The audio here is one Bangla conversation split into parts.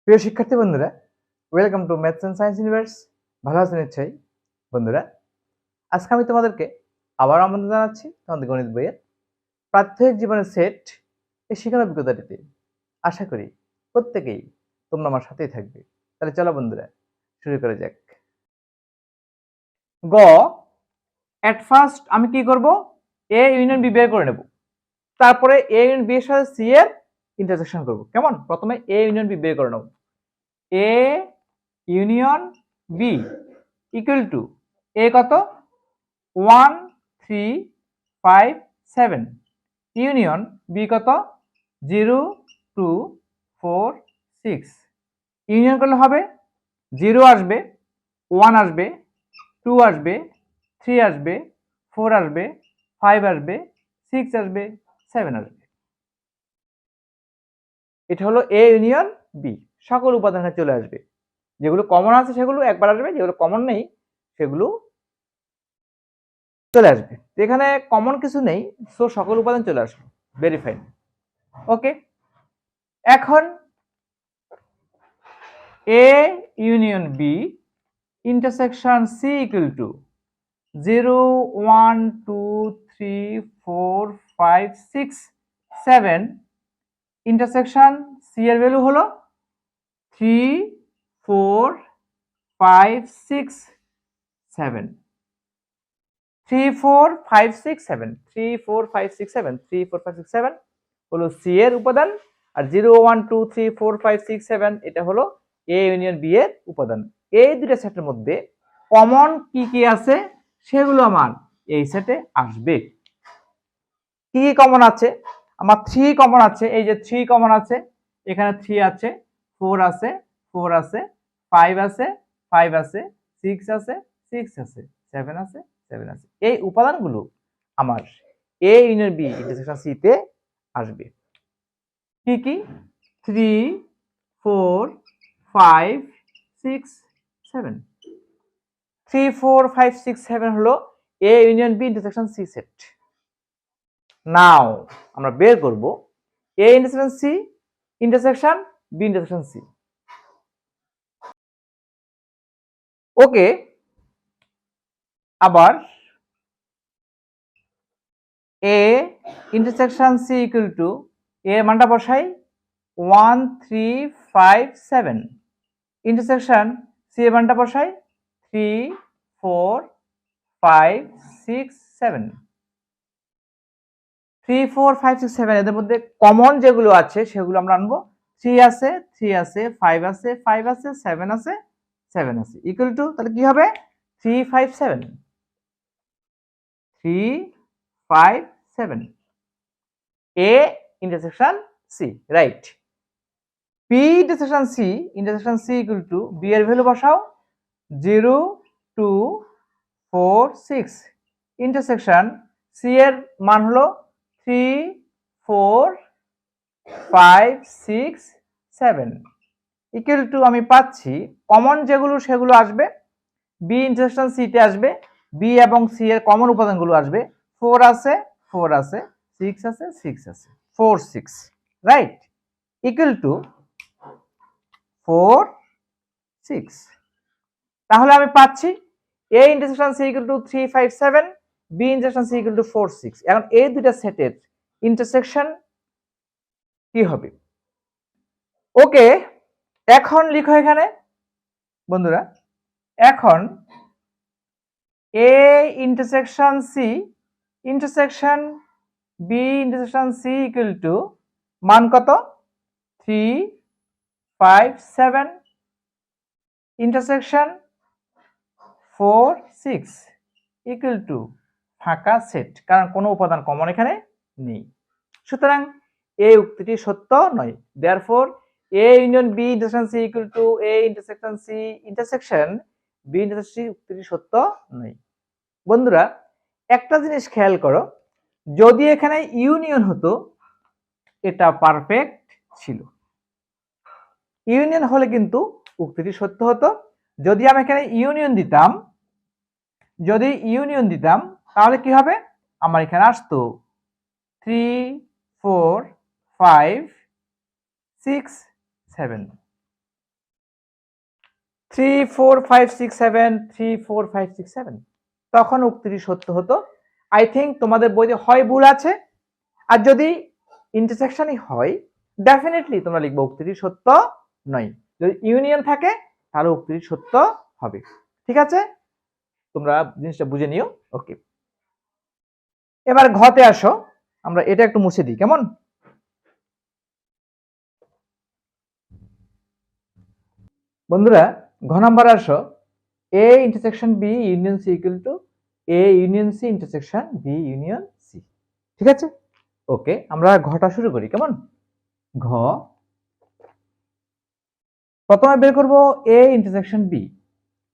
প্রিয় শিক্ষার্থী বন্ধুরা, welcome to maths and science universe. ভালো আছেন নিশ্চয়ই বন্ধুরা। আজকে আমি তোমাদেরকে আবার আমন্ত্রণ জানাচ্ছি তোমাদের গণিত বইয়ের প্রাত্যহিক জীবনের সেট এই শিক্ষার অভিজ্ঞতাটিতে। আশা করি প্রত্যেকেই তোমরা আমার সাথেই থাকবে। তাহলে চলো বন্ধুরা, শুরু করা যাক। গ, এট ফার্স্ট আমি কি করব, এ ইউনিয়ন বি বের করে নেব। তারপরে এ ইউনিয়ন বি এর সাথে সি এর ইন্টারসেকশন করব। কেমন? প্রথমে এ ইউনিয়ন বি বের করে নেব। A union B equal to A কত 1 3 5 7, ইউনিয়ন বি কত 0 2 4 6। ইউনিয়ন করলে হবে 0 আসবে, 1 আসবে, 2 আসবে, 3 আসবে, 4 আসবে, 5 আসবে, 6 আসবে, 7 আসবে। এটা হলো এ ইউনিয়ন বি। সকল উপাদান চলে আসবে, যেগুলো কমন আছে সেগুলো একবার আসবে, যেগুলো কমন নেই সেগুলো চলে আসবে। এখানে কমন কিছু নেই, সো সকল উপাদান চলে আসবে। Very fine. ওকে, এখন A union B intersection C equal to 0 1 2 3 4 5 6 7। Intersection C এর ভ্যালু হলো 3 4 5 6 7। 3 4 5 6 7 3 4 5 6 7 3 4 5 6 7 হলো সি এর উপাদান, আর 0 1 2 3 4 5 6 7 এটা হলো এ ইউনিয়ন বি এর উপাদান। এই দুটো সেটের মধ্যে কমন কি কি আছে সেগুলো আমার এই সেটে আসবে। কি কি কমন আছে? আমার 3 কমন আছে। এই যে 3 কমন আছে, এখানে 3 আছে, 4 আছে, 4 আছে, 5 আছে, 5 আছে, 6 আছে, 6 আছে, 7 আছে, 7 আছে। এই উপাদানগুলো আমার A union B intersection C তে আসবে। কি কি? 3 4 5 6 7। 3 4 5 6 7 হলো A union B intersection C set. Now আমরা বের করব A intersection C intersection B intersection C. Okay, আবার A intersection C equal to A মানটা বসাই 1 3 5 7, ইন্টারসেকশন সি এর মানটা বসাই 3 4 5 6 7। 3 4 5 6 7 এদের মধ্যে কমন যেগুলো আছে সেগুলো আমরা আনবো। 3 আছে, 3 আছে, 5 আছে, 5 আছে, 7 আছে, 7 আছে, ইকুয়াল টু তাহলে কি হবে 3 5 7 3 5 7 A intersection C, right. B intersection C equal to B এর ভ্যালু বসাও 0 2 4 6, ইন্টারসেকশন সি এর মান হলো 3 4 5 6 7 ইকুয়াল টু আমি পাচ্ছি কমন যেগুলো সেগুলো আসবে, বি ইন্টারসেকশন সি তে আসবে, বি এবং সি এর কমন উপাদানগুলো আসবে। 4 আছে, 4 আছে, 6 আছে, 6 আছে, 4 6, রাইট, ইকুয়াল টু 4 6। তাহলে আমি পাচ্ছি A intersection C equal to 3 5 7, B intersection C equal to 4 6। এখন এই দুটো সেটের ইন্টারসেকশন কি হবে? ওকে, এখন লিখো এখানে বন্ধুরা, এখন A intersection C intersection B intersection C equal to মান কত 3 5 7 ইন্টারসেকশন 4 6 ইকুয়াল টু ফাঁকা সেট, কারণ কোনো উপাদান কমন এখানে নেই। সুতরাং এই উক্তিটি সত্য নয়। Therefore A union B intersection C equal to A intersection C intersection B intersection C উক্তিটি সত্য নয়। বন্ধুরা একটা জিনিস খেয়াল করো, যদি এখানে ইউনিয়ন হতো এটা পারফেক্ট ছিল। ইউনিয়ন হলে কিন্তু উক্তিটি সত্য হতো। যদি আমি এখানে ইউনিয়ন দিতাম, তাহলে কি হবে? আমার এখানে আসতো 3 4 5 6 7। 3 4 5 6 7 3 4 5 6 7 তখন উক্তিটি সত্য হতো। আই থিঙ্ক তোমাদের বইতে হয় ভুল আছে, আর যদি ইন্টারসেকশনই হয় ডেফিনেটলি তোমরা লিখবে উক্তিটি সত্য নয়। যদি ইউনিয়ন থাকে তাহলে উক্তিটি সত্য হবে। ঠিক আছে, তোমরা জিনিসটা বুঝে নিও। ওকে, এবার ঘতে আসো, আমরা এটা একটু মুছে দিই কেমন। বন্ধুরা ঘ নাম্বার আসো, A intersection B union C equal to A union C intersection B union C. ঠিক আছে, ওকে আমরা ঘটা শুরু করি কেমন। ঘ প্রথমে বের করব A intersection B.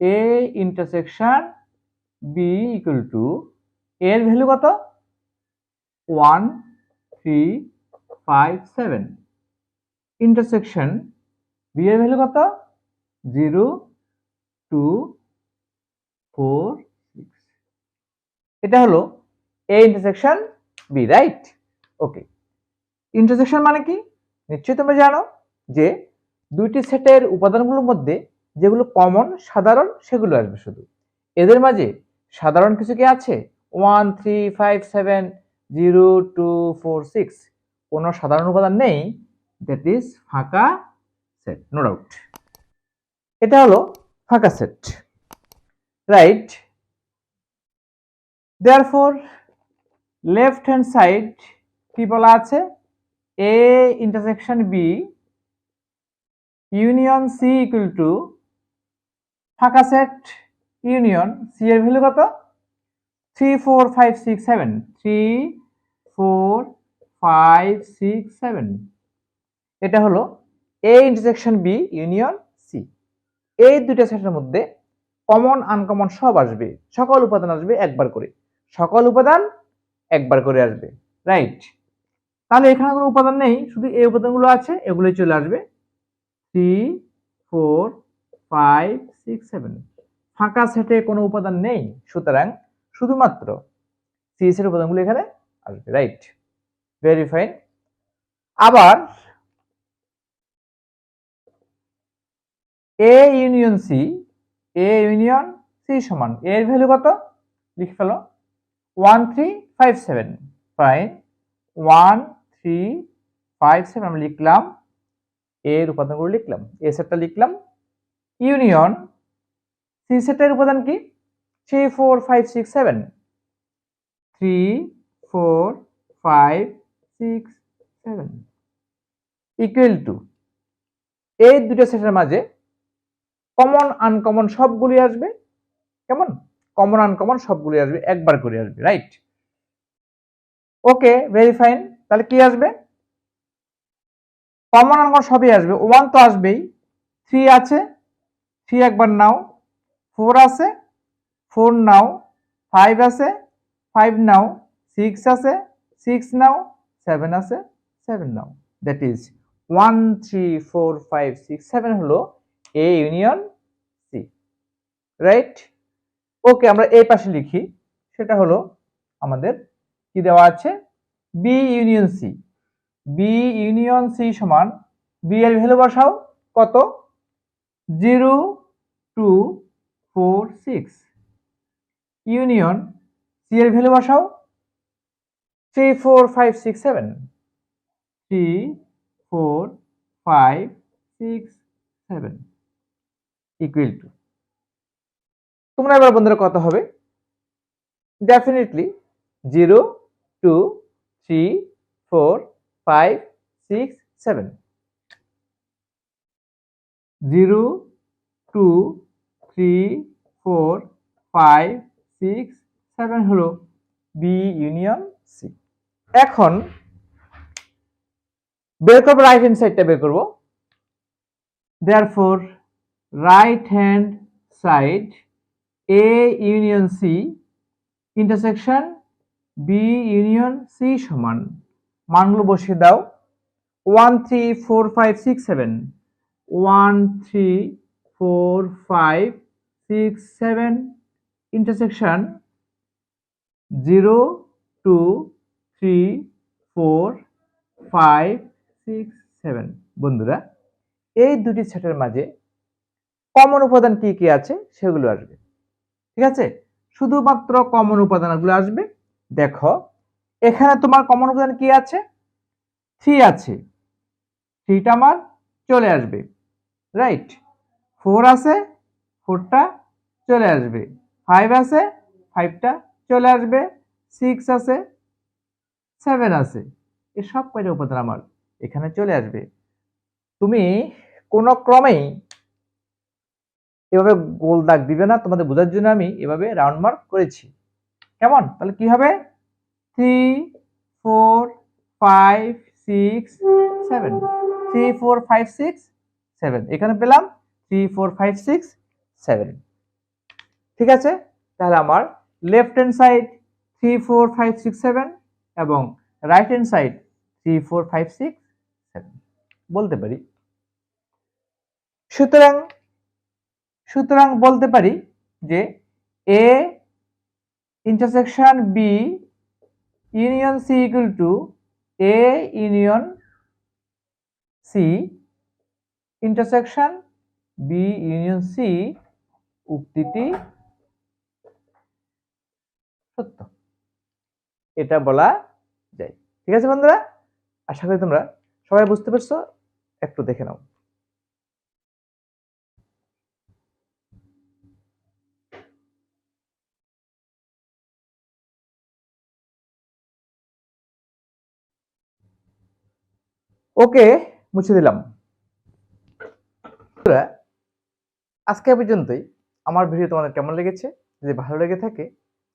A intersection B equal to এর ভ্যালু কত 1 3 5 7, ইন্টারসেকশন বি এর ভ্যালু কত 0 2 4 6। এটা হলো A intersection B, right. Okay, intersection মানে কি নিশ্চয়ই তোমরা জানো, যে দুইটি সেটের উপাদানগুলোর মধ্যে যেগুলো কমন সাধারণ সেগুলো আসবে শুধু। এদের মাঝে সাধারণ কিছু কি আছে 1 3 5 7 0 2 4 6, কোনো সাধারণ উপাদান নেই, দ্যাট ইজ ফাঁকা সেট, নো ডাউট। এটা হলো ফাঁকা set, right. Therefore left hand side কি বলা আছে, A intersection B union C equal to ফাঁকা সেট ইউনিয়ন সি এর ভ্যালু কত 3 4 5 6 7 3 4 5 6 7। এটা হলো A intersection B union C. এই দুইটা সেটের মধ্যে কমন আনকমন সব আসবে, সকল উপাদান আসবে একবার করে, সকল উপাদান একবার করে আসবে, রাইট। তাহলে এখানে কোনো উপাদান নেই, শুধু এই উপাদানগুলো আছে, এগুলোই চলে আসবে 3 4 5 6 7। ফাঁকা সেটে কোনো উপাদান নেই, সুতরাং শুধুমাত্র সি এর উপাদানগুলো এখানে আসবে, রাইট, ভেরি ফাইন। আবার A union C, A union C সমান এর ভ্যালু কত লিখে ফেলো 1 3 5 7, ফাইন 1 3 5 7 আমরা লিখলাম, এর উপাদানগুলো লিখলাম, এ সেটটা লিখলাম, ইউনিয়ন সি সেটের উপাদান কি 3 4 5 6 7 3 4 5 6 7 ইকুয়াল টু এই দুটো সেটের মাঝে কমন আনকমন সবগুলি আসবে, কেমন কমন আনকমন সবগুলি আসবে একবার করে আসবে, রাইট। ওকে, ভেরি ফাইন। তাহলে কি আসবে কমন আনকমন সবই আসবে, 1 তো আসবেই, 3 আছে 3 একবার নাও, 4 আছে 4 নাও, 5 আছে 5 নাও, 6 আছে 6 নাও, 7 আছে 7 নাও, দ্যাট ইজ 1 3 4 5 6 7 হলো এ ইউনিয়ন সি, রাইট। ওকে, আমরা এই পাশে লিখি, সেটা হলো আমাদের কি দেওয়া আছে B union C. B union C সমান বি এর ভ্যালু বসাও কত 0 2 4 6, ইউনিয়ন সি এর ভ্যালু বসাও 3 4 5 6 7 3 4 5 6 7 ইকুয়াল টু, তোমরা এবার বন্ধুরা কত হবে ডেফিনেটলি 0 2 3 4 5 6 7, 0 2 3 4 5 6 7 হলো বি ইউনিয়ন সি। এখন বের করবো রাইট হ্যান্ড সাইডটা বের করবো, therefore right hand side A union C intersection B union C সমান মানগুলো বসিয়ে দাও 1 3 4 5 6 7 1 3 4 5 6 7 ইন্টারসেকশন 0 2 3 4 5 6 7। বন্ধুরা এই দুটি সেটের মাঝে কমন উপাদান কি কি আছে সেগুলো আসবে। ঠিক আছে, শুধুমাত্র কমন উপাদানগুলো আসবে। দেখো এখানে তোমার কমন উপাদান কি আছে, 3 আছে, 3টা আমার চলে আসবে, রাইট। 4 আছে, 4টা চলে আসবে, 5 আছে, 5টা চলে আসবে, 6 আছে, 7 আছে। এই সব কয়টা উপাদান আমার এখানে চলে আসবে। তুমি কোনো ক্রমেই এভাবে গোল দাগ দিবে না, তোমাদের বোঝার জন্য আমি এভাবে রাউন্ড মার্ক করেছি। কেমন? তাহলে কি হবে, 3 4 5 6 7, 3 4 5 6 7, এখানে পেলাম 3 4 5 6 7। ঠিক আছে, তাহলে আমার লেফট হ্যান্ড সাইড 3 4 5 6 7 এবং রাইট হ্যান্ড সাইড 3 4 5 6 7 বলতে পারি। সুতরাং সুতরাং বলতে পারি যে A intersection B union C equal to A union C intersection B union C উক্তিটি সত্য, এটা বলা যায়। ঠিক আছে বন্ধুরা, আশা করি তোমরা সবাই বুঝতে পারছো। একটু দেখে নাও। ওকে, মুছে দিলাম। আজকে পর্যন্তই। আমার ভিডিও তোমাদের কেমন লেগেছে? যদি ভালো লেগে থাকে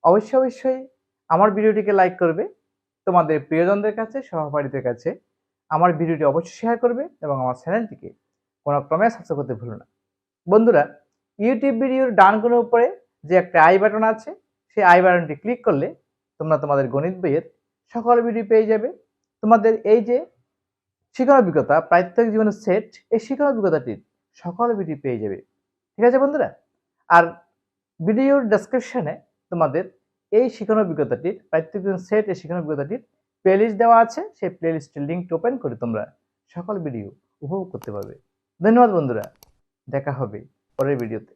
অবশ্যই আমার ভিডিওটিকে লাইক করবে, তোমাদের প্রিয়জনদের কাছে, সহপাঠীদের কাছে আমার ভিডিওটি অবশ্যই শেয়ার করবে এবং আমার চ্যানেলটিকে কোনো ক্রমে সাবস্ক্রাইব করতে ভুলো না। বন্ধুরা, ইউটিউব ভিডিওর ডান কোণের উপরে যে একটা আই বাটন আছে, সেই আই বাটনটি ক্লিক করলে তোমরা তোমাদের গণিত বইয়ের সকল ভিডিও পেয়ে যাবে। তোমাদের এই যে শিক্ষণ অভিজ্ঞতা প্রাত্যহিক জীবনের সেট, এই শিক্ষণ অভিজ্ঞতাটির সকল ভিডিও পেয়ে যাবে। ঠিক আছে বন্ধুরা, আর ভিডিওর ডেসক্রিপশনে তোমাদের এই শিক্ষণ অভিজ্ঞতাটির প্রাত্যহিক জীবন সেট, এই শিক্ষণ অভিজ্ঞতাটির প্লেলিস্ট দেওয়া আছে। সেই প্লেলিস্টের লিঙ্ক ওপেন করে তোমরা সকল ভিডিও উপভোগ করতে পারবে। ধন্যবাদ বন্ধুরা, দেখা হবে পরের ভিডিওতে।